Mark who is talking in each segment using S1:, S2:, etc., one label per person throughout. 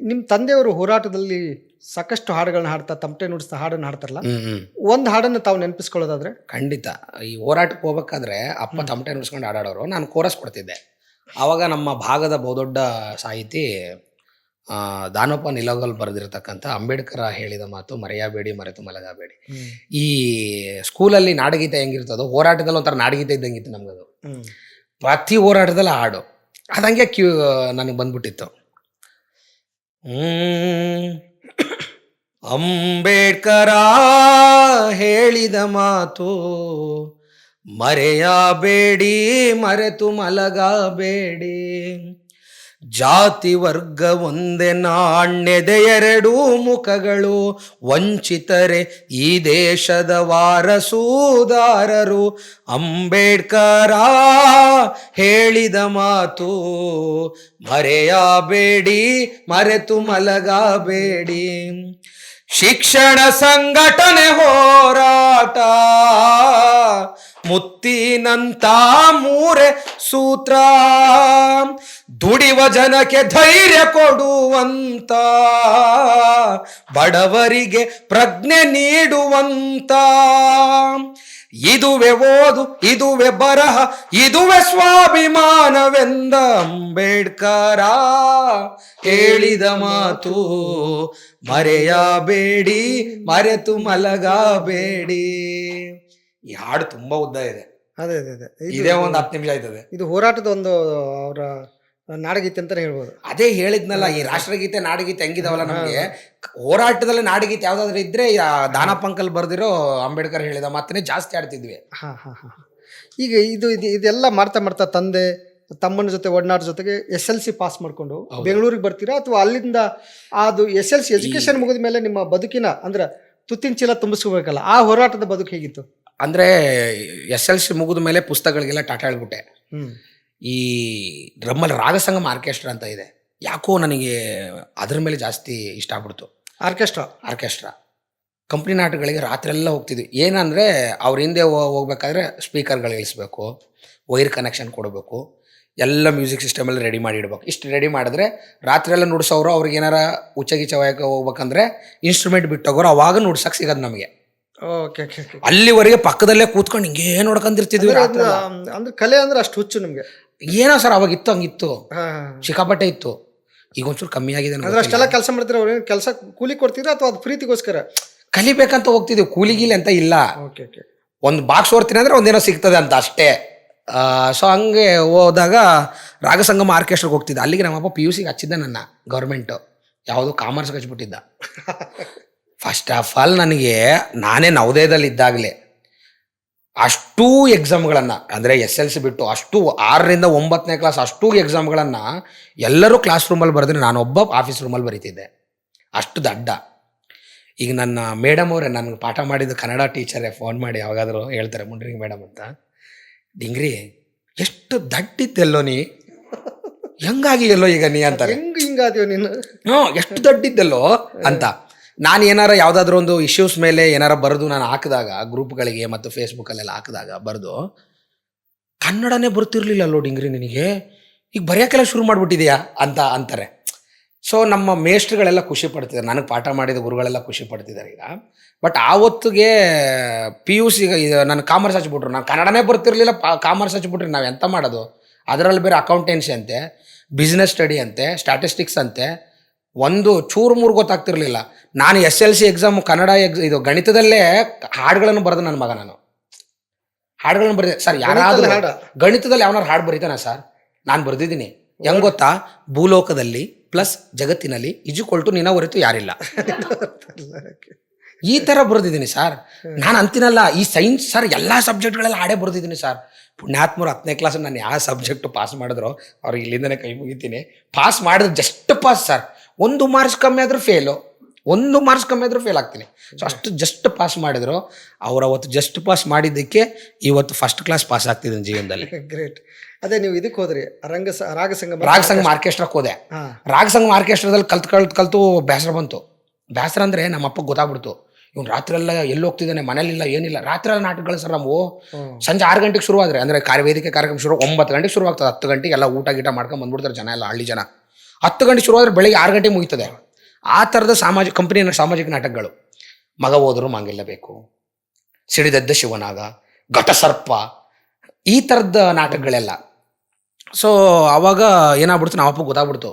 S1: ನಿಮ್ಮ ತಂದೆಯವರು ಹೋರಾಟದಲ್ಲಿ ಸಾಕಷ್ಟು ಹಾಡುಗಳನ್ನ ಹಾಡ್ತಾ ತಮಟೆ ನುಡಿಸ್ತಾ ಹಾಡನ್ನು ಹಾಡ್ತಾರಲ್ಲ, ಒಂದು ಹಾಡನ್ನು ತಾವು ನೆನಪಿಸ್ಕೊಳ್ಳೋದಾದ್ರೆ?
S2: ಖಂಡಿತ. ಈ ಹೋರಾಟಕ್ಕೆ ಹೋಗ್ಬೇಕಾದ್ರೆ ಅಪ್ಪ ತಮಟೆ ನುಡಿಸ್ಕೊಂಡು ಹಾಡಾಡೋರು, ನಾನು ಕೋರಸ್ ಕೊಡ್ತಿದ್ದೆ. ಆವಾಗ ನಮ್ಮ ಭಾಗದ ಬಹುದೊಡ್ಡ ಸಾಹಿತಿ ದಾನಪ್ಪ ನಿಲೋಗಲ್ ಬರೆದಿರ್ತಕ್ಕಂಥ ಅಂಬೇಡ್ಕರ್ ಹೇಳಿದ ಮಾತು ಮರೆಯಬೇಡಿ ಮರೆತು ಮಲಗಬೇಡಿ. ಈ ಸ್ಕೂಲಲ್ಲಿ ನಾಡಗೀತೆ ಹೆಂಗಿರ್ತದೋ ಹೋರಾಟದಲ್ಲಿ ಒಂಥರ ನಾಡಗೀತೆ ಇದ್ದಂಗಿತ್ತು ನಮ್ಗದು. ಪ್ರತಿ ಹೋರಾಟದಲ್ಲಿ ಹಾಡು ಅದಂಗೆ ನನಗೆ ಬಂದ್ಬಿಟ್ಟಿತ್ತು. ಅಂಬೇಡ್ಕರ ಹೇಳಿದ ಮಾತು ಮರೆಯಬೇಡಿ ಮರೆತು ಮಲಗಬೇಡಿ, ಜಾತಿ ವರ್ಗ ಒಂದೇ ನಾಣ್ಯದ ಎರಡು ಮುಖಗಳು, ವಂಚಿತರೆ ಈ ದೇಶದ ವಾರಸುದಾರರು. ಅಂಬೇಡ್ಕರ ಹೇಳಿದ ಮಾತು ಮರೆಯಬೇಡಿ ಮರೆತು ಮಲಗಬೇಡಿ. ಶಿಕ್ಷಣ ಸಂಘಟನೆ ಹೋರಾಟ ಮುತ್ತಿನಂತ ಮೂರೆ ಸೂತ್ರ, ದುಡಿವ ಜನಕ್ಕೆ ಧೈರ್ಯ ಕೊಡುವಂತ, ಬಡವರಿಗೆ ಪ್ರಜ್ಞೆ ನೀಡುವಂತ. ಇದುವೆ ಓದು ಇದುವೆ ಬರಹ ಇದುವೆ ಸ್ವಾಭಿಮಾನವೆಂದ ಅಂಬೇಡ್ಕರ ಹೇಳಿದ ಮಾತು ಮರೆಯಬೇಡಿ ಮರೆತು ಮಲಗಬೇಡಿ. ಈ ಹಾಡು ತುಂಬಾ ಉದ್ದ ಇದೆ.
S1: ಅದೇ ಅದೇ ಅದೇ
S2: ಇದೇ ಒಂದು 10 ನಿಮಿಷ ಆಯ್ತದೆ.
S1: ಇದು ಹೋರಾಟದ ಒಂದು ಅವರ ನಾಡಗೀತೆ ಅಂತಾನೆ ಹೇಳ್ಬೋದು.
S2: ಅದೇ ಹೇಳಿದ್ನಲ್ಲ, ಈ ರಾಷ್ಟ್ರಗೀತೆ ನಾಡಗೀತೆ ಹೆಂಗಿದಾವಲ್ಲ, ನಮಗೆ ಹೋರಾಟದಲ್ಲಿ ನಾಡಗೀತೆ ಯಾವ್ದಾದ್ರು ಇದ್ರೆ ದಾನಪ್ಪಂಕಲ್ ಬರ್ದಿರೋ ಅಂಬೇಡ್ಕರ್ ಹೇಳಿದ ಮಾತನ್ನೇ ಜಾಸ್ತಿ ಆಡ್ತಿದ್ವಿ.
S1: ಈಗ ಇದೆಲ್ಲ ಮಾಡ್ತಾ ಮಾಡ್ತಾ ತಂದೆ ತಮ್ಮನ ಜೊತೆ ಒಡನಾಟ ಜೊತೆಗೆ SLC ಪಾಸ್ ಮಾಡ್ಕೊಂಡು ಬೆಂಗಳೂರಿಗೆ ಬರ್ತೀರಾ, ಅಥವಾ ಅಲ್ಲಿಂದ ಅದು SLC ಎಜುಕೇಶನ್ ಮುಗಿದ ಮೇಲೆ ನಿಮ್ಮ ಬದುಕಿನ ಅಂದ್ರೆ ತುತ್ತಿನ ಚೀಲ ತುಂಬಿಸ್ಕೋಬೇಕಲ್ಲ, ಆ ಹೋರಾಟದ ಬದುಕು ಹೇಗಿತ್ತು?
S2: ಅಂದ್ರೆ SLC ಮುಗಿದ ಮೇಲೆ ಪುಸ್ತಕಗಳಿಗೆಲ್ಲ ಟಾಟಾ ಹೇಳ್ಬಿಟ್ಟೆ. ಈ ನಮ್ಮಲ್ಲಿ ರಾಗಸಂಗಮ ಆರ್ಕೆಸ್ಟ್ರಾ ಅಂತ ಇದೆ, ಯಾಕೋ ನನಗೆ ಅದ್ರ ಮೇಲೆ ಜಾಸ್ತಿ ಇಷ್ಟ ಆಗ್ಬಿಡ್ತು. ಆರ್ಕೆಸ್ಟ್ರಾ ಕಂಪ್ನಿ ನಾಟಕಗಳಿಗೆ ರಾತ್ರಿ ಎಲ್ಲ ಹೋಗ್ತಿದ್ವಿ. ಏನಂದರೆ ಅವ್ರ ಹಿಂದೆ ಹೋಗ್ಬೇಕಾದ್ರೆ ಸ್ಪೀಕರ್ಗಳು ಇಳಿಸ್ಬೇಕು, ವೈರ್ ಕನೆಕ್ಷನ್ ಕೊಡಬೇಕು, ಎಲ್ಲ ಮ್ಯೂಸಿಕ್ ಸಿಸ್ಟಮಲ್ಲಿ ರೆಡಿ ಮಾಡಿ ಇಡ್ಬೇಕು. ಇಷ್ಟು ರೆಡಿ ಮಾಡಿದ್ರೆ ರಾತ್ರಿ ಎಲ್ಲ ನುಡ್ಸೋರು, ಅವ್ರಿಗೆ ಏನಾರ ಉಚ್ಚಗೀಚ ಹೋಗ್ಬೇಕಂದ್ರೆ ಇನ್ಸ್ಟ್ರೂಮೆಂಟ್ ಬಿಟ್ಟೋಗೋರು, ಅವಾಗ ನುಡ್ಸಕ್ಕೆ ಸಿಗೋದು ನಮಗೆ. ಅಲ್ಲಿವರೆಗೆ ಪಕ್ಕದಲ್ಲೇ ಕೂತ್ಕೊಂಡು ಹಿಂಗೇ ನೋಡ್ಕೊಂಡಿರ್ತಿದ್ವಿ.
S1: ಅಂದ್ರೆ ಕಲೆ ಅಂದ್ರೆ ಅಷ್ಟು ಹುಚ್ಚು ನಿಮ್ಗೆ?
S2: ಏನೋ ಸರ್ ಅವಾಗ ಇತ್ತು, ಹಂಗಿತ್ತು, ಸಿಕ್ಕಾಪಟ್ಟೆ ಇತ್ತು. ಈಗ ಒಂಚೂರು ಕಮ್ಮಿ ಆಗಿದೆ.
S1: ಅಷ್ಟೆಲ್ಲ ಕೆಲಸ ಮಾಡ್ತೀರ? ಅವ್ರು ಕೆಲಸ ಕೂಲಿ ಕೊಡ್ತೀರಾ ಅಥವಾ ಅದು ಪ್ರೀತಿಗೋಸ್ಕರ?
S2: ಕಲಿಬೇಕಂತ ಹೋಗ್ತಿದ್ವಿ, ಕೂಲಿಗಿಲಿ ಅಂತ ಇಲ್ಲ. ಒಂದು ಬಾಕ್ಸ್ ಓಡ್ತೀನಿ ಅಂದ್ರೆ ಒಂದೇನೋ ಸಿಗ್ತದೆ ಅಂತ ಅಷ್ಟೇ. ಸೊ ಹಂಗೆ ಹೋದಾಗ ರಾಗಸಂಗಮ ಆರ್ಕೆಸ್ಟ್ರಾಗೆ ಹೋಗ್ತಿದ್ದೆ. ಅಲ್ಲಿಗೆ ನಮ್ಮಪ್ಪ PUC ಹಚ್ಚಿದ್ದ ನನ್ನ, ಗೌರ್ಮೆಂಟು ಯಾವುದು ಕಾಮರ್ಸ್ಗೆ ಹಚ್ಬಿಟ್ಟಿದ್ದ. ಫಸ್ಟ್ ಆಫ್ ಆಲ್ ನನಗೆ ನಾನೇ ನವೋದಯದಲ್ಲಿ ಇದ್ದಾಗಲೇ ಅಷ್ಟೂ ಎಕ್ಸಾಮ್ಗಳನ್ನು, ಅಂದರೆ SLC ಬಿಟ್ಟು ಅಷ್ಟು 6ರಿಂದ 9ನೇ ಕ್ಲಾಸ್ ಅಷ್ಟೂ ಎಕ್ಸಾಮ್ಗಳನ್ನು ಎಲ್ಲರೂ ಕ್ಲಾಸ್ ರೂಮಲ್ಲಿ ಬರೆದ್ರೆ ನಾನೊಬ್ಬ ಆಫೀಸ್ ರೂಮಲ್ಲಿ ಬರೀತಿದ್ದೆ. ಅಷ್ಟು ದಡ್ಡ. ಈಗ ನನ್ನ ಮೇಡಮ್ ಅವರೇ, ನನಗೆ ಪಾಠ ಮಾಡಿದ್ದು ಕನ್ನಡ ಟೀಚರೇ ಫೋನ್ ಮಾಡಿ ಯಾವಾಗಾದರೂ ಹೇಳ್ತಾರೆ, ಮುಂಡ್ರಿಂಗ್ ಮೇಡಮ್ ಅಂತ, ಡಿಂಗ್ರಿ ಎಷ್ಟು ದಡ್ಡಿದ್ದೆಲ್ಲೋ ನೀ, ಹೆಂಗಾಗಿ ಎಲ್ಲೋ ಈಗ ನೀ ಅಂತಾರೆ.
S1: ಹಿಂಗಾದ್ಯೋ ನೀನು?
S2: ಎಷ್ಟು ದಡ್ಡಿದ್ದೆಲ್ಲೋ ಅಂತ. ನಾನು ಏನಾರ ಯಾವುದಾದ್ರೂ ಒಂದು ಇಶ್ಯೂಸ್ ಮೇಲೆ ಏನಾರ ಬರೆದು ನಾನು ಹಾಕಿದಾಗ ಗ್ರೂಪ್ಗಳಿಗೆ ಮತ್ತು ಫೇಸ್ಬುಕ್ಕಲ್ಲೆಲ್ಲ ಹಾಕಿದಾಗ ಬರೆದು, ಕನ್ನಡನೇ ಬರ್ತಿರ್ಲಿಲ್ಲ ಅಲ್ಲೋ ಡಿಂಗ್ರಿ ನಿನಗೆ, ಈಗ ಬರೆಯೋಕ್ಕೆಲ್ಲ ಶುರು ಮಾಡಿಬಿಟ್ಟಿದೆಯಾ ಅಂತ ಅಂತಾರೆ. ಸೊ ನಮ್ಮ ಮೇಷ್ಟ್ರುಗಳೆಲ್ಲ ಖುಷಿ ಪಡ್ತಿದ್ದಾರೆ, ನನಗೆ ಪಾಠ ಮಾಡಿದ ಗುರುಗಳೆಲ್ಲ ಖುಷಿ ಪಡ್ತಿದ್ದಾರೆ ಈಗ. ಬಟ್ ಆವತ್ತಿಗೆ PUC ನಾನು ಕಾಮರ್ಸ್ ಹಚ್ಬಿಟ್ರು, ನಾನು ಕನ್ನಡನೇ ಬರ್ತಿರ್ಲಿಲ್ಲ, ಕಾಮರ್ಸ್ ಹಚ್ಬಿಟ್ರಿ ನಾವು ಎಂತ ಮಾಡೋದು? ಅದರಲ್ಲಿ ಬೇರೆ ಅಕೌಂಟೆನ್ಸಿ ಅಂತೆ, ಬಿಸ್ನೆಸ್ ಸ್ಟಡಿ ಅಂತೆ, ಸ್ಟ್ಯಾಟಿಸ್ಟಿಕ್ಸ್ ಅಂತೆ, ಒಂದು ಚೂರು ಮೂರು ಗೊತ್ತಾಗ್ತಿರ್ಲಿಲ್ಲ. ನಾನು SLC ಎಕ್ಸಾಮು ಕನ್ನಡ ಇದು ಗಣಿತದಲ್ಲೇ ಹಾಡುಗಳನ್ನು ಬರೆದು ನನ್ನ ಮಗ, ನಾನು ಹಾಡುಗಳನ್ನು ಬರೆದೆ ಸರ್. ಯಾರಾದರೂ ಗಣಿತದಲ್ಲಿ ಯಾವನಾರು ಹಾಡು ಬರೀತಾನ ಸರ್? ನಾನು ಬರೆದಿದ್ದೀನಿ. ಹೆಂಗೆ ಗೊತ್ತಾ? ಭೂಲೋಕದಲ್ಲಿ ಪ್ಲಸ್ ಜಗತ್ತಿನಲ್ಲಿ ಇಜುಕೊಳ್ಟು ನಿನ್ನ ಹೊರತು ಯಾರಿಲ್ಲ, ಈ ಥರ ಬರೆದಿದ್ದೀನಿ ಸರ್. ನಾನು ಅಂತೀನಲ್ಲ, ಈ ಸೈನ್ಸ್ ಸರ್ ಎಲ್ಲ ಸಬ್ಜೆಕ್ಟ್ಗಳೆಲ್ಲ ಹಾಡೇ ಬರೆದಿದ್ದೀನಿ ಸರ್. ಪುಣ್ಯಾತ್ಮರು 10ನೇ ಕ್ಲಾಸ್ ನಾನು ಯಾವ ಸಬ್ಜೆಕ್ಟು ಪಾಸ್ ಮಾಡಿದ್ರು ಅವ್ರಿಗೆ ಇಲ್ಲಿಂದನೇ ಕೈ ಮುಗಿತೀನಿ. ಪಾಸ್ ಮಾಡಿದ್ರೆ ಜಸ್ಟ್ ಪಾಸ್ ಸರ್, 1 ಮಾರ್ಕ್ಸ್ ಕಮ್ಮಿ ಆದರೂ ಫೇಲು, 1 ಮಾರ್ಕ್ಸ್ ಕಮ್ಮಿ ಆದರೂ ಫೇಲ್ ಆಗ್ತೀನಿ. ಸೊ ಅಷ್ಟು ಜಸ್ಟ್ ಪಾಸ್ ಮಾಡಿದ್ರು. ಅವ್ರು ಅವತ್ತು ಜಸ್ಟ್ ಪಾಸ್ ಮಾಡಿದ್ದಕ್ಕೆ ಇವತ್ತು ಫಸ್ಟ್ ಕ್ಲಾಸ್ ಪಾಸ್ ಆಗ್ತಿದ್ದೀನಿ ಜೀವನದಲ್ಲಿ.
S1: ಗ್ರೇಟ್. ಅದೇ ನೀವು ಇದಕ್ಕೆ ಹೋದ್ರಿ,
S2: ರಾಗಸಂಗಮ ಆರ್ಕೆಸ್ಟ್ರಾಕ್ಕೆ ಹೋದೆ. ರಾಗಸಂಗಮ ಆರ್ಕೆಸ್ಟ್ರಾದಲ್ಲಿ ಕಲ್ತು ಬೇಸರ ಬಂತು. ಬೇಸರ ಅಂದರೆ ನಮ್ಮಪ್ಪ ಗೊತ್ತಾಗ್ಬಿಡ್ತು, ಇವ್ನು ರಾತ್ರಿ ಎಲ್ಲ ಎಲ್ಲಿ ಹೋಗ್ತಿದ್ದಾನೆ, ಮನೇಲಿಲ್ಲ ಏನಿಲ್ಲ. ರಾತ್ರಿ ಎಲ್ಲ ನಾಟಕಗಳು ಸರ್ ನಾವು ಸಂಜೆ 6 ಗಂಟೆಗೆ ಶುರುವಾದ್ರೆ, ಅಂದರೆ ವೇದಿಕೆ ಕಾರ್ಯಕ್ರಮ ಶುರು 9 ಗಂಟೆಗೆ ಶುರು ಆಗ್ತದೆ. 10 ಗಂಟೆಗೆ ಎಲ್ಲ ಊಟ ಗೀಟ ಮಾಡ್ಕೊಂಡು ಬಂದ್ಬಿಡ್ತಾರೆ ಜನ ಎಲ್ಲ, ಹಳ್ಳಿ ಜನ. 10 ಗಂಟೆ ಶುರುವಾದ್ರೆ ಬೆಳಿಗ್ಗೆ 6 ಗಂಟೆಗೆ ಮುಗಿತದೆ. ಆ ಥರದ ಸಾಮಾಜಿಕ ನಾಟಕಗಳು. ಮಗ ಹೋದರೂ ಮಾಂಗಲ್ಯ ಬೇಕು, ಸಿಡಿದೆದ್ದ ಶಿವನಾಗ, ಘಟಸರ್ಪ, ಈ ಥರದ ನಾಟಕಗಳೆಲ್ಲ. ಸೊ ಅವಾಗ ಏನಾಗ್ಬಿಡ್ತು, ನಾವಪ್ಪ ಗೊತ್ತಾಗ್ಬಿಡ್ತು,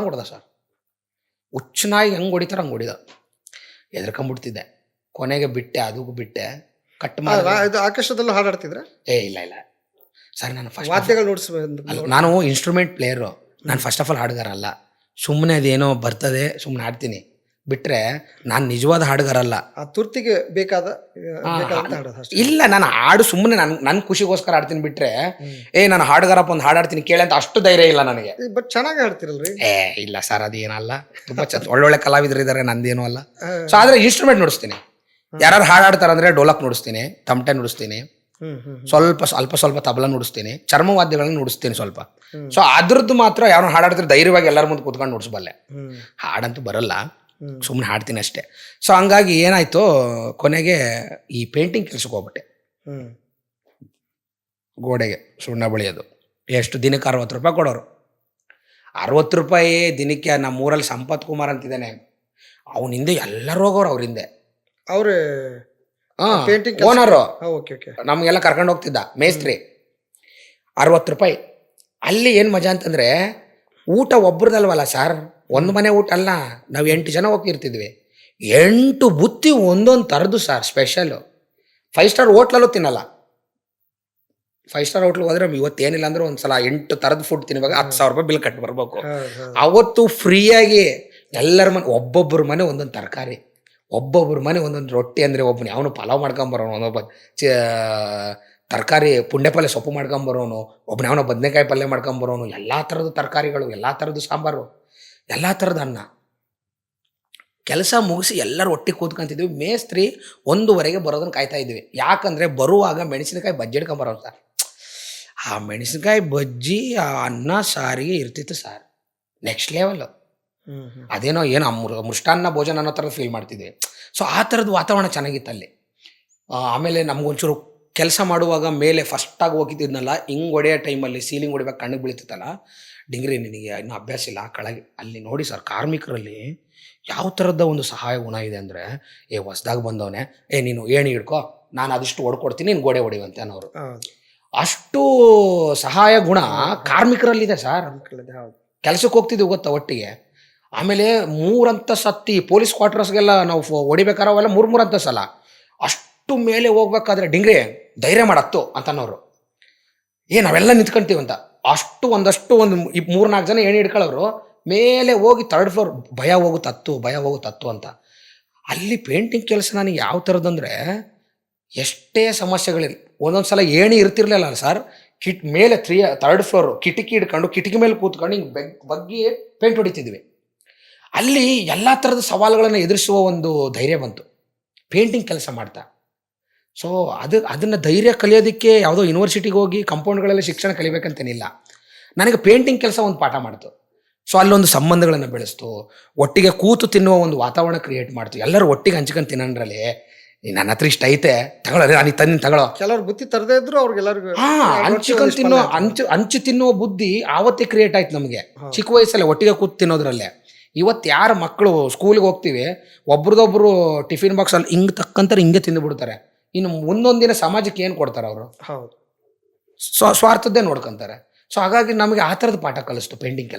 S2: ಹೊಡೆದ ಸರ್, ಹುಚ್ಚು ನಾಯಿ ಹೆಂಗೆ ಹೊಡಿತಾರೆ ಹಂಗೆ ಹೊಡಿದ. ಎದ್ರಕೊಂಬಿಡ್ತಿದ್ದೆ. ಕೊನೆಗೆ ಬಿಟ್ಟೆ, ಅದಕ್ಕೂ ಬಿಟ್ಟೆ, ಕಟ್ ಮಾಡಿ.
S1: ಇದು ಆಕಾಶದಲ್ಲೂ ಹಾಡಾಡ್ತಿದ್ರೆ?
S2: ಇಲ್ಲ ಸರ್,
S1: ವಾದ್ಯಗಳು
S2: ನಾನು ಇನ್ಸ್ಟ್ರೂಮೆಂಟ್ ಪ್ಲೇಯರು. ನಾನು ಫಸ್ಟ್ ಆಫ್ ಆಲ್ ಹಾಡುಗಾರ ಅಲ್ಲ. ಸುಮ್ಮನೆ ಅದೇನೋ ಬರ್ತದೆ ಸುಮ್ಮನೆ ಹಾಡ್ತೀನಿ ಬಿಟ್ರೆ ನಾನು ನಿಜವಾದ ಹಾಡುಗಾರ ಅಲ್ಲ.
S1: ಆ ತುರ್ತಿಗೆ ಬೇಕಾದ
S2: ಇಲ್ಲ, ನಾನು ಹಾಡು ಸುಮ್ಮನೆ ನನ್ನ ಖುಷಿಗೋಸ್ಕರ ಹಾಡ್ತೀನಿ ಬಿಟ್ರೆ ನಾನು ಹಾಡುಗಾರಪ್ಪ ಒಂದು ಹಾಡಾಡ್ತೀನಿ ಕೇಳಿ ಅಂತ ಅಷ್ಟು ಧೈರ್ಯ ಇಲ್ಲ ನನಗೆ.
S1: ಬಟ್ ಚೆನ್ನಾಗಿ ಹಾಡ್ತಿರಲ್ರಿ?
S2: ಇಲ್ಲ ಸರ್, ಅದೇನಲ್ಲ, ತುಂಬಾ ಒಳ್ಳೊಳ್ಳೆ ಕಲಾವಿದರು ಇದ್ದಾರೆ, ನಂದೇನೂ ಅಲ್ಲ. ಸೊ ಆದ್ರೆ ಇನ್ಸ್ಟ್ರೂಮೆಂಟ್ ನುಡಿಸ್ತೀನಿ. ಯಾರು ಹಾಡಾಡ್ತಾರಂದ್ರೆ ಡೋಲಕ್ ನುಡಿಸ್ತೀನಿ, ತಮಟೆ ನುಡಿಸ್ತೀನಿ, ಸ್ವಲ್ಪ ತಬಲ ನುಡಿಸ್ತೀನಿ, ಚರ್ಮವಾದ್ಯಗಳನ್ನ ನುಡಿಸ್ತೀನಿ ಸ್ವಲ್ಪ. ಸೊ ಅದ್ರದ್ದು ಮಾತ್ರ ಯಾರು ಹಾಡಾಡ್ತಾರೆ ಧೈರ್ಯವಾಗಿ ಎಲ್ಲರ ಮುಂದೆ ಕೂತ್ಕೊಂಡು ನುಡಿಸ್ಬಲ್ಲೆ. ಹಾಡಂತೂ ಬರಲ್ಲ, ಸುಮ್ಮನೆ ಹಾಡ್ತೀನಿ ಅಷ್ಟೇ. ಸೊ ಹಂಗಾಗಿ ಏನಾಯ್ತು, ಕೊನೆಗೆ ಈ ಪೇಂಟಿಂಗ್ ಕೆಲ್ಸಕ್ಕೆ ಹೋಗ್ಬಿಟ್ಟೆ. ಗೋಡೆಗೆ ಸುಣ್ಣ ಬಳಿಯೋದು. ಎಷ್ಟು ದಿನಕ್ಕೆ 60 ರೂಪಾಯಿ ಕೊಡೋರು. 60 ರೂಪಾಯಿ ದಿನಕ್ಕೆ. ನಮ್ಮ ಊರಲ್ಲಿ ಸಂಪತ್ ಕುಮಾರ್ ಅಂತಿದ್ದಾನೆ, ಅವನ ಹಿಂದೆ ಎಲ್ಲರೂ ಹೋಗೋರು. ಅವ್ರ ಹಿಂದೆ
S1: ಅವ್ರೆ
S2: ಓನರು ನಮ್ಗೆಲ್ಲ ಕರ್ಕೊಂಡು ಹೋಗ್ತಿದ್ದ, ಮೇಸ್ತ್ರಿ. 60 ರೂಪಾಯಿ. ಅಲ್ಲಿ ಏನು ಮಜಾ ಅಂತಂದ್ರೆ, ಊಟ ಒಬ್ರದಲ್ವಲ್ಲ ಸರ್, ಒಂದು ಮನೆ ಊಟ ಅಲ್ಲ, ನಾವು 8 ಜನ ಹೋಗ್ತಿರ್ತಿದ್ವಿ. 8 ಬುತ್ತಿ ಒಂದೊಂದು ಥರದ್ದು ಸರ್, ಸ್ಪೆಷಲು. 5 ಸ್ಟಾರ್ ಹೋಟ್ಲಲ್ಲೂ ತಿನ್ನಲ್ಲ. 5 ಸ್ಟಾರ್ ಹೋಟ್ಲಿಗೆ ಹೋದ್ರೆ ಇವತ್ತೇನಿಲ್ಲ ಅಂದ್ರೆ ಒಂದ್ಸಲ 8 ಥರದ ಫುಡ್ ತಿನ್ನುವಾಗ 10,000 ರೂಪಾಯಿ ಬಿಲ್ ಕಟ್ಟಿ ಬರ್ಬೇಕು. ಅವತ್ತು ಫ್ರೀಯಾಗಿ ಎಲ್ಲರ ಮನೆ, ಒಬ್ಬೊಬ್ಬರ ಮನೆ ಒಂದೊಂದು ತರಕಾರಿ, ಒಬ್ಬೊಬ್ಬರ ಮನೆ ಒಂದೊಂದು ರೊಟ್ಟಿ. ಅಂದರೆ ಒಬ್ಬನು ಅವನು ಪಲಾವ್ ಮಾಡ್ಕೊಂಬರೋನು, ಒಂದೊಬ್ಬ ತರಕಾರಿ ಪುಂಡೆ ಪಲ್ಯ ಸೊಪ್ಪು ಮಾಡ್ಕೊಂಬರೋನು, ಒಬ್ಬನ ಅವನ ಬದನೆಕಾಯಿ ಪಲ್ಯ ಮಾಡ್ಕೊಂಬರೋನು, ಎಲ್ಲ ಥರದ ತರಕಾರಿಗಳು, ಎಲ್ಲ ಥರದ್ದು ಸಾಂಬಾರು, ಎಲ್ಲ ಥರದ ಅನ್ನ. ಕೆಲಸ ಮುಗಿಸಿ ಎಲ್ಲರೂ ಒಟ್ಟಿಗೆ ಕೂತ್ಕೊಂತಿದ್ವಿ. ಮೇಸ್ತ್ರಿ 1:15 ಬರೋದನ್ನು ಕಾಯ್ತಾ ಇದ್ವಿ. ಯಾಕಂದರೆ ಬರುವಾಗ ಮೆಣಸಿನಕಾಯಿ ಬಜ್ಜಿ ಹಿಡ್ಕೊಂಬರೋರು ಸರ್. ಆ ಮೆಣಸಿನಕಾಯಿ ಬಜ್ಜಿ, ಆ ಅನ್ನ ಸಾರಿಗೆ ಇರ್ತಿತ್ತು ಸರ್, ನೆಕ್ಸ್ಟ್ ಲೆವೆಲ್ಲು. ಅದೇನೋ ಮೃಷ್ಟಾನ್ನ ಭೋಜನ ಅನ್ನೋ ಥರ ಫೀಲ್ ಮಾಡ್ತಿದ್ವಿ. ಸೊ ಆ ಥರದ್ದು ವಾತಾವರಣ ಚೆನ್ನಾಗಿತ್ತು ಅಲ್ಲಿ. ಆಮೇಲೆ ನಮಗೊಂಚೂರು ಕೆಲಸ ಮಾಡುವಾಗ ಮೇಲೆ ಫಸ್ಟಾಗಿ ಹೋಗಿದ್ದಿದ್ನಲ್ಲ, ಹಿಂಗೆ ಹೊಡೆಯೋ ಟೈಮಲ್ಲಿ ಸೀಲಿಂಗ್ ಹೊಡಿಬೇಕು, ಕಣ್ಣಿಗೆ ಬೀಳ್ತಿತ್ತಲ್ಲ, ಡಿಂಗ್ರಿ ನಿನಗೆ ಇನ್ನೂ ಅಭ್ಯಾಸ ಇಲ್ಲ ಕೆಳಗೆ. ಅಲ್ಲಿ ನೋಡಿ ಸರ್, ಕಾರ್ಮಿಕರಲ್ಲಿ ಯಾವ ಥರದ ಒಂದು ಸಹಾಯ ಗುಣ ಇದೆ ಅಂದರೆ, ಹೊಸ್ದಾಗಿ ಬಂದವನೇ, ನೀನು ಏಣಿ ಹಿಡ್ಕೊ, ನಾನು ಅದಿಷ್ಟು ಹೊಡ್ಕೊಡ್ತೀನಿ, ನೀನು ಗೋಡೆ ಹೊಡಿವಂತೆ ಅನ್ನೋರು. ಅಷ್ಟು ಸಹಾಯ ಗುಣ ಕಾರ್ಮಿಕರಲ್ಲಿದೆ ಸರ್. ಕೆಲಸಕ್ಕೆ ಹೋಗ್ತಿದ್ವಿ ಗೊತ್ತಾ ಒಟ್ಟಿಗೆ. ಆಮೇಲೆ 3 ಅಂತಸ್ತು ಹತ್ತಿ ಪೊಲೀಸ್ ಕ್ವಾರ್ಟರ್ಸ್ಗೆಲ್ಲ ನಾವು ಹೊಡಿಬೇಕಾರೆ ಅವೆಲ್ಲ 3 ಅಂತಸ್ತಲ್ಲ, ಅಷ್ಟು ಮೇಲೆ ಹೋಗ್ಬೇಕಾದ್ರೆ ಡಿಂಗ್ರಿ ಧೈರ್ಯ ಮಾಡತ್ತು ಅಂತನೋರು. ನಾವೆಲ್ಲ ನಿಂತ್ಕೊಂತೀವಂತ. ಅಷ್ಟು ಒಂದು 3-4 ಜನ ಏಣಿ ಹಿಡ್ಕೊಳ್ಳೋರು. ಮೇಲೆ ಹೋಗಿ 3rd ಫ್ಲೋರ್, ಭಯ ಹೋಗುತ್ತತ್ತು ಅಂತ. ಅಲ್ಲಿ ಪೇಂಟಿಂಗ್ ಕೆಲಸ ನನಗೆ ಯಾವ ಥರದಂದರೆ, ಎಷ್ಟೇ ಸಮಸ್ಯೆಗಳಿರಲಿ, ಒಂದೊಂದು ಸಲ ಏಣಿ ಇರ್ತಿರ್ಲಿಲ್ಲ ಸರ್, ಮೇಲೆ 3rd ಫ್ಲೋರ್ ಕಿಟಕಿ ಹಿಡ್ಕೊಂಡು ಕಿಟಕಿ ಮೇಲೆ ಕೂತ್ಕೊಂಡು ಹಿಂಗೆ ಬಗ್ಗಿ ಪೇಂಟ್ ಹೊಡಿತಿದ್ವಿ. ಅಲ್ಲಿ ಎಲ್ಲ ಥರದ ಸವಾಲುಗಳನ್ನು ಎದುರಿಸುವ ಒಂದು ಧೈರ್ಯ ಬಂತು ಪೇಂಟಿಂಗ್ ಕೆಲಸ ಮಾಡ್ತಾ. ಸೊ ಅದನ್ನು ಧೈರ್ಯ ಕಲಿಯೋದಕ್ಕೆ ಯಾವುದೋ ಯೂನಿವರ್ಸಿಟಿಗೆ ಹೋಗಿ ಕಾಂಪೌಂಡ್ಗಳಲ್ಲಿ ಶಿಕ್ಷಣ ಕಲಿಬೇಕಂತೇನಿಲ್ಲ. ನನಗೆ ಪೇಂಟಿಂಗ್ ಕೆಲಸ ಒಂದು ಪಾಠ ಮಾಡ್ತು. ಸೊ ಅಲ್ಲೊಂದು ಸಂಬಂಧಗಳನ್ನು ಬೆಳೆಸ್ತು, ಒಟ್ಟಿಗೆ ಕೂತು ತಿನ್ನುವ ಒಂದು ವಾತಾವರಣ ಕ್ರಿಯೇಟ್ ಮಾಡ್ತು. ಎಲ್ಲರೂ ಒಟ್ಟಿಗೆ ಹಂಚ್ಕೊಂಡು ತಿನ್ನೋದ್ರಲ್ಲಿ, ನನ್ನ ಹತ್ರ ಇಷ್ಟ ಐತೆ ತಗೊಳ್ಳೋದು, ನಾನು ತಂದು ತಗೊಳ್ಳೋ.
S1: ಕೆಲವ್ರು ಬುತ್ತಿ ತರದೇ ಇದ್ರು ಅವ್ರಿಗೆಲ್ಲರಿಗೂ
S2: ಹಂಚು ತಿನ್ನುವ ಬುದ್ಧಿ ಆವತ್ತೇ ಕ್ರಿಯೇಟ್ ಆಯ್ತು ನಮಗೆ, ಚಿಕ್ಕ ವಯಸ್ಸಲ್ಲೇ ಒಟ್ಟಿಗೆ ಕೂತು ತಿನ್ನೋದ್ರಲ್ಲೇ. ಇವತ್ತು ಯಾರು ಮಕ್ಕಳು ಸ್ಕೂಲಿಗೆ ಹೋಗ್ತೀವಿ, ಒಬ್ರದೊಬ್ರು ಟಿಫಿನ್ ಬಾಕ್ಸಲ್ಲಿ ಹಿಂಗೆ ತಕ್ಕಂತಾರೆ, ಹಿಂಗೆ ತಿಂದುಬಿಡ್ತಾರೆ. ಇನ್ನು ಮುಂದೊಂದಿನ ಸಮಾಜಕ್ಕೆ ಏನು ಕೊಡ್ತಾರೆ ಅವರು?
S1: ಹೌದು,
S2: ಸ್ವಾರ್ಥದ್ದೇ ನೋಡ್ಕೊತಾರೆ. ಸೊ ಹಾಗಾಗಿ ನಮಗೆ ಆ ಥರದ ಪಾಠ ಕಲಿಸ್ತು ಪೇಂಟಿಂಗ್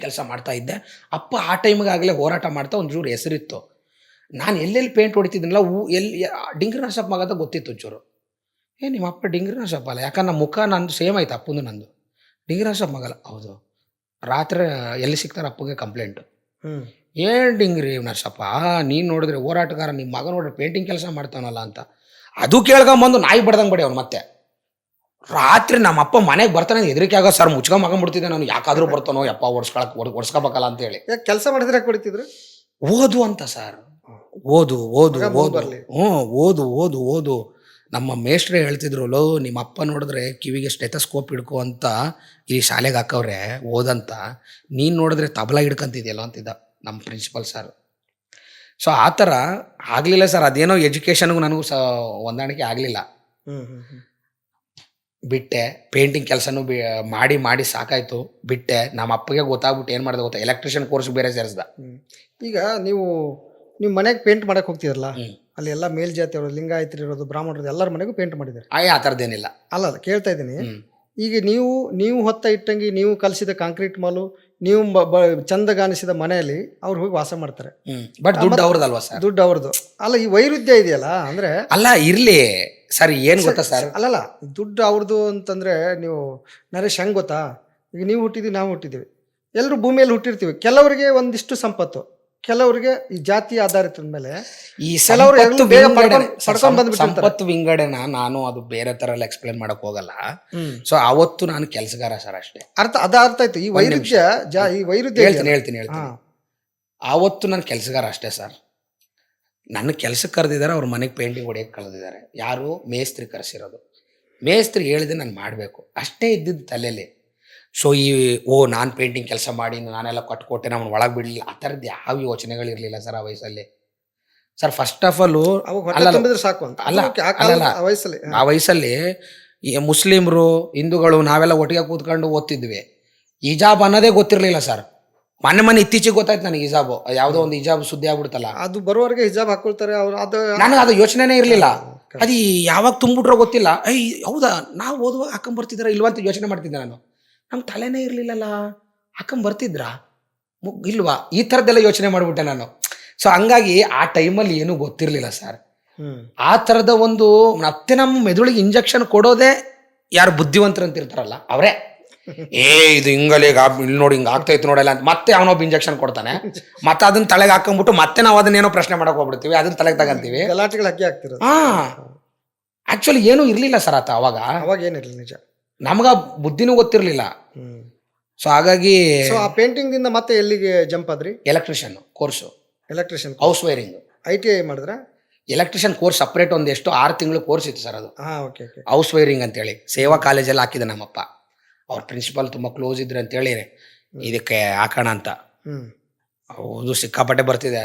S2: ಕೆಲಸ ಮಾಡ್ತಾ ಇದ್ದೆ. ಅಪ್ಪ ಆ ಟೈಮಿಗಾಗಲೇ ಹೋರಾಟ ಮಾಡ್ತಾ ಒಂಚೂರು ಹೆಸರಿತ್ತು. ನಾನು ಎಲ್ಲೆಲ್ಲಿ ಪೇಂಟ್ ಹೊಡಿತಿದ್ದೀನಲ್ಲ, ಡಿಂಗ್ರಿ ನರಸಪ್ಪ ಮಗ ಅಂತ ಗೊತ್ತಿತ್ತು ಒಂಚೂರು. ನಿಮ್ಮ ಅಪ್ಪ ಡಿಂಗ್ರಿ ನರಸಪ್ಪ ಅಲ್ಲ, ಯಾಕಂದ್ರೆ ಮುಖ ನಂದು ಸೇಮ್ ಆಯ್ತು, ಅಪ್ಪಂದು ನಂದು. ಡಿಂಗ್ರಿ ನರಸಪ್ಪ ಮಗಲ್ಲ. ಹೌದು. ರಾತ್ರಿ ಎಲ್ಲಿ ಸಿಗ್ತಾರೆ ಅಪ್ಪಗೆ ಕಂಪ್ಲೇಂಟು. ಡಿಂಗ್ರಿ ನರಸಪ್ಪ, ನೀನು ನೋಡಿದ್ರೆ ಹೋರಾಟಗಾರ, ನಿಮ್ಮ ಮಗ ನೋಡ್ರಿ ಪೇಂಟಿಂಗ್ ಕೆಲಸ ಮಾಡ್ತಾನಲ್ಲ ಅಂತ. ಅದು ಕೇಳ್ಕೊಂಬಂದು ನಾಯಿ ಬಡ್ದಂಗೆ ಬಡಿ ಅವ್ನು. ಮತ್ತೆ ರಾತ್ರಿ ನಮ್ಮಪ್ಪ ಮನೆಗೆ ಬರ್ತಾನೆ, ಹೆದರಿಕೆ ಆಗೋ ಸರ್, ಮುಚ್ಕೊಂಬಿಡ್ತಿದ್ದೆ ನಾನು, ಯಾಕಾದ್ರೂ ಬರ್ತಾನೋ ಯಪ್ಪ ಓಡಿಸ್ಕೋಬೇಕಲ್ಲ ಅಂತ ಹೇಳಿ.
S1: ಕೆಲಸ ಮಾಡಿದ್ರೆ ಹೊಡಿತಿದ್ರು.
S2: ಓದು ಅಂತ ಸರ್, ಓದು. ನಮ್ಮ ಮೇಷ್ಟ್ರೆ ಹೇಳ್ತಿದ್ರು, ನಿಮ್ಮ ಅಪ್ಪ ನೋಡಿದ್ರೆ ಕಿವಿಗೆ ಸ್ಟೆಥೋಸ್ಕೋಪ್ ಹಿಡ್ಕೊ ಅಂತ ಈ ಶಾಲೆಗೆ ಹಾಕವ್ರೆ ಓದಂತ, ನೀನು ನೋಡಿದ್ರೆ ತಬಲ ಹಿಡ್ಕೊಂತಿದ್ಯಲ್ಲ ಅಂತಿದ್ದ ನಮ್ಮ ಪ್ರಿನ್ಸಿಪಲ್ ಸರ್. ಸೊ ಆ ಥರ ಆಗಲಿಲ್ಲ ಸರ್, ಅದೇನೋ ಎಜುಕೇಷನ್ಗೂ ನನಗೂ ಹೊಂದಾಣಿಕೆ ಆಗಲಿಲ್ಲ. ಬಿಟ್ಟೆ. ಪೇಂಟಿಂಗ್ ಕೆಲಸನೂ ಮಾಡಿ ಮಾಡಿ ಸಾಕಾಯ್ತು, ಬಿಟ್ಟೆ. ನಮ್ಮ ಅಪ್ಪಗೆ ಗೊತ್ತಾಗ್ಬಿಟ್ಟು ಏನು ಮಾಡಿದೆ ಗೊತ್ತಾ, ಎಲೆಕ್ಟ್ರಿಷಿಯನ್ ಕೋರ್ಸ್ ಬೇರೆ ಸೇರಿಸ್ದ.
S1: ಈಗ ನೀವು ನಿಮ್ಮ ಮನೆಗೆ ಪೇಂಟ್ ಮಾಡಕ್ಕೆ ಹೋಗ್ತಿರಲ್ಲ,
S2: ಹ್ಮ್.
S1: ಅಲ್ಲಿ ಎಲ್ಲ ಮೇಲ್ಜಾತಿಯವರು, ಲಿಂಗಾಯತರು ಇರೋದು, ಬ್ರಾಹ್ಮಣರದು ಎಲ್ಲರ ಮನೆಗೂ ಪೇಂಟ್ ಮಾಡಿದ್ದಾರೆ.
S2: ಆ ಥರದ್ದೇನಿಲ್ಲ.
S1: ಅಲ್ಲ ಕೇಳ್ತಾ ಇದ್ದೀನಿ.
S2: ಹ್ಮ್.
S1: ಈಗ ನೀವು ಹೊತ್ತ ಇಟ್ಟಂಗೆ ನೀವು ಕಲಿಸಿದ ಕಾಂಕ್ರೀಟ್ ಮಾಲು, ನೀವು ಚಂದಗಾನಿಸಿದ ಮನೆಯಲ್ಲಿ ಅವ್ರು ಹೋಗಿ ವಾಸ ಮಾಡ್ತಾರೆ.
S2: ಬಟ್ ದುಡ್ಡು ಅವ್ರದಲ್ವಾ ಸರ್?
S1: ದುಡ್ಡು ಅವ್ರದ್ದು. ಅಲ್ಲ, ಈ ವೈರುಧ್ಯ ಇದೆಯಲ್ಲ, ಅಂದ್ರೆ
S2: ಅಲ್ಲ ಇರ್ಲಿ ಸರ್, ಏನ್ ಗೊತ್ತಾ ಸರ್,
S1: ಅಲ್ಲಲ್ಲ, ದುಡ್ಡು ಅವ್ರದ್ದು ಅಂತಂದ್ರೆ ನೀವು ನರೇಶ್ ಹೆಂಗ್ ಗೊತ್ತಾ, ಈಗ ನೀವು ಹುಟ್ಟಿದೀವಿ, ನಾವು ಹುಟ್ಟಿದ್ದೀವಿ, ಎಲ್ಲರೂ ಭೂಮಿಯಲ್ಲಿ ಹುಟ್ಟಿರ್ತೀವಿ. ಕೆಲವರಿಗೆ ಒಂದಿಷ್ಟು ಸಂಪತ್ತು, ಕೆಲವರಿಗೆ ಈ ಜಾತಿ ಆಧಾರಿತದ ಮೇಲೆ
S2: ಈ
S1: ಕೆಲವರು
S2: ಸಂಪತ್ತು
S1: ಬೇಗ
S2: ವಿಂಗಡಣೆ-
S1: ಪಡ್ಕೊಂಡ್ ಬಂದ್ಬಿಟ್ಟಿರ್ತಾರೆ.
S2: ಸಂಪತ್ತು ವಿಂಗಡಣೆ ನಾನು ಅದು ಬೇರೆ ತರ ಎಲ್ಲ ಎಕ್ಸ್ಪ್ಲೇನ್ ಮಾಡಕ್ ಹೋಗಲ್ಲ. ಸೊ ಅವತ್ತು ನಾನು ಕೆಲಸಗಾರ ಸರ್ ಅಷ್ಟೇ.
S1: ಅರ್ಥ ಆಯ್ತು. ಈ ವೈರುಧ್ಯ ಈ ವೈರುಧ್ಯ
S2: ಹೇಳ್ತೀನಿ. ಆವತ್ತು ನಾನು ಕೆಲಸಗಾರ ಅಷ್ಟೇ ಸರ್. ನನ್ನ ಕೆಲ್ಸಕ್ಕೆ ಕರೆದಿದ್ದಾರೆ, ಅವ್ರ ಮನೆಗೆ ಪೇಂಟಿಂಗ್ ಹೊಡೆಯಕ್ಕೆ ಕಳೆದಿದ್ದಾರೆ. ಯಾರು? ಮೇಸ್ತ್ರಿ ಕರೆಸಿರೋದು. ಮೇಸ್ತ್ರಿ ಹೇಳಿದೆ ನಾನು ಮಾಡಬೇಕು ಅಷ್ಟೇ ಇದ್ದಿದ್ದು ತಲೆಯಲ್ಲಿ. ಸೊ ನಾನು ಪೇಂಟಿಂಗ್ ಕೆಲಸ ಮಾಡಿ ನಾನೆಲ್ಲ ಕಟ್ಕೊಟ್ಟೆ, ನಮ್ಮನ್ನು ಒಳಗೆ ಬಿಡಲಿಲ್ಲ, ಆ ಥರದ್ದು ಯಾವ ಯೋಚನೆಗಳಿರಲಿಲ್ಲ ಸರ್ ಆ ವಯಸ್ಸಲ್ಲಿ. ಸರ್ ಫಸ್ಟ್ ಆಫ್ ಆಲ್
S1: ಸಾಕು ಅಂತ
S2: ಅಲ್ಲ, ಆ ವಯಸ್ಸಲ್ಲಿ ಈ ಮುಸ್ಲಿಮ್ರು, ಹಿಂದೂಗಳು ನಾವೆಲ್ಲ ಒಟ್ಟಿಗೆ ಕೂತ್ಕೊಂಡು ಓದ್ತಿದ್ವಿ. ಹಿಜಾಬ್ ಅನ್ನೋದೇ ಗೊತ್ತಿರಲಿಲ್ಲ ಸರ್. ಮೊನ್ನೆ ಇತ್ತೀಚೆಗೆ ಗೊತ್ತಾಯ್ತು ನನಗೆ ಹಿಜಾಬು, ಯಾವುದೋ ಒಂದು ಹಿಜಾಬ್ ಸುದ್ದಿ ಆಗ್ಬಿಡ್ತಲ್ಲ,
S1: ಅದು ಬರುವವರೆಗೆ ಹಿಜಾಬ್ ಹಾಕೊಳ್ತಾರೆ ಅವ್ರು.
S2: ನನಗೆ ಅದು ಯೋಚನೆನೇ ಇರಲಿಲ್ಲ. ಅದು ಯಾವಾಗ ತುಂಬಿಟ್ರೋ ಗೊತ್ತಿಲ್ಲ. ಹೌದಾ, ನಾವು ಓದುವಾಗ ಹಾಕೊಂಬರ್ತಿದಾರ ಇಲ್ವಾ ಅಂತ ಯೋಚನೆ ಮಾಡ್ತಿದ್ದೆ ನಾನು. ನಮ್ಗೆ ತಲೆನೇ ಇರಲಿಲ್ಲಲ್ಲ, ಹಾಕೊಂಬರ್ತಿದ್ರಾ ಇಲ್ವಾ, ಈ ಥರದ್ದೆಲ್ಲ ಯೋಚನೆ ಮಾಡಿಬಿಟ್ಟೆ ನಾನು. ಸೊ ಹಂಗಾಗಿ ಆ ಟೈಮಲ್ಲಿ ಏನೂ ಗೊತ್ತಿರಲಿಲ್ಲ ಸರ್. ಆ ಥರದ ಒಂದು ಮತ್ತೆ ನಮ್ಮ ಮೆದುಳಿಗೆ ಇಂಜೆಕ್ಷನ್ ಕೊಡೋದೇ ಯಾರು ಬುದ್ಧಿವಂತರು ಅಂತ ಇರ್ತಾರಲ್ಲ ಅವರೇ. ಇದು ಹಿಂಗಲ್ಲಿ ಇಲ್ಲಿ ನೋಡಿ ಹಿಂಗೆ ಆಗ್ತಾಯಿತ್ತು ನೋಡಲ್ಲ ಅಂತ ಮತ್ತೆ ಅವನೊಬ್ಬ ಇಂಜೆಕ್ಷನ್ ಕೊಡ್ತಾನೆ. ಮತ್ತೆ ಅದನ್ನ ತಲೆಗೆ ಹಾಕೊಂಡ್ಬಿಟ್ಟು ಮತ್ತೆ ನಾವು ಅದನ್ನೇನೋ ಪ್ರಶ್ನೆ ಮಾಡಕ್ ಹೋಗ್ಬಿಡ್ತೀವಿ, ಅದನ್ನ ತಲೆಗೆ ತಗಂತೀವಿ.
S1: ಗಲಾಟೆಗಳು ಹಾಕಿ ಆಗ್ತಿರೋದು.
S2: ಆಕ್ಚುಲಿ ಏನೂ ಇರಲಿಲ್ಲ ಸರ್ ಆತ ಅವಾಗ
S1: ಏನಿರಲಿಲ್ಲ, ನಿಜ.
S2: ನಮ್ಗ ಬುದ್ಧಿನೂ ಗೊತ್ತಿರಲಿಲ್ಲ. ಸೊ ಹಾಗಾಗಿ
S1: ಆ ಪೇಂಟಿಂಗ್ ದಿಂದ ಮತ್ತೆ ಎಲ್ಲಿಗೆ ಜಂಪ್ ಆದ್ರಿ?
S2: Electrician course,
S1: electrician,
S2: house wiring.
S1: ITI ಮಾಡಿದ್ರ?
S2: ಎಲೆಕ್ಟ್ರಿಷಿಯನ್ ಕೋರ್ಸ್ ಸಪ್ರೇಟ್ ಒಂದು 6 ತಿಂಗಳು ಕೋರ್ಸ್ ಇತ್ತು ಸರ್ ಅದು. ಹೌಸ್ ವೈರಿಂಗ್ ಅಂತೇಳಿ ಸೇವಾ ಕಾಲೇಜಲ್ಲಿ ಹಾಕಿದೆ ನಮ್ಮಪ್ಪ. ಅವ್ರ ಪ್ರಿನ್ಸಿಪಾಲ್ ತುಂಬಾ ಕ್ಲೋಸ್ ಇದ್ರು ಅಂತೇಳಿ ಇದಕ್ಕೆ ಹಾಕೋಣ ಅಂತ. ಹೌದು, ಸಿಕ್ಕಾಪಟ್ಟೆ ಬರ್ತಿದೆ.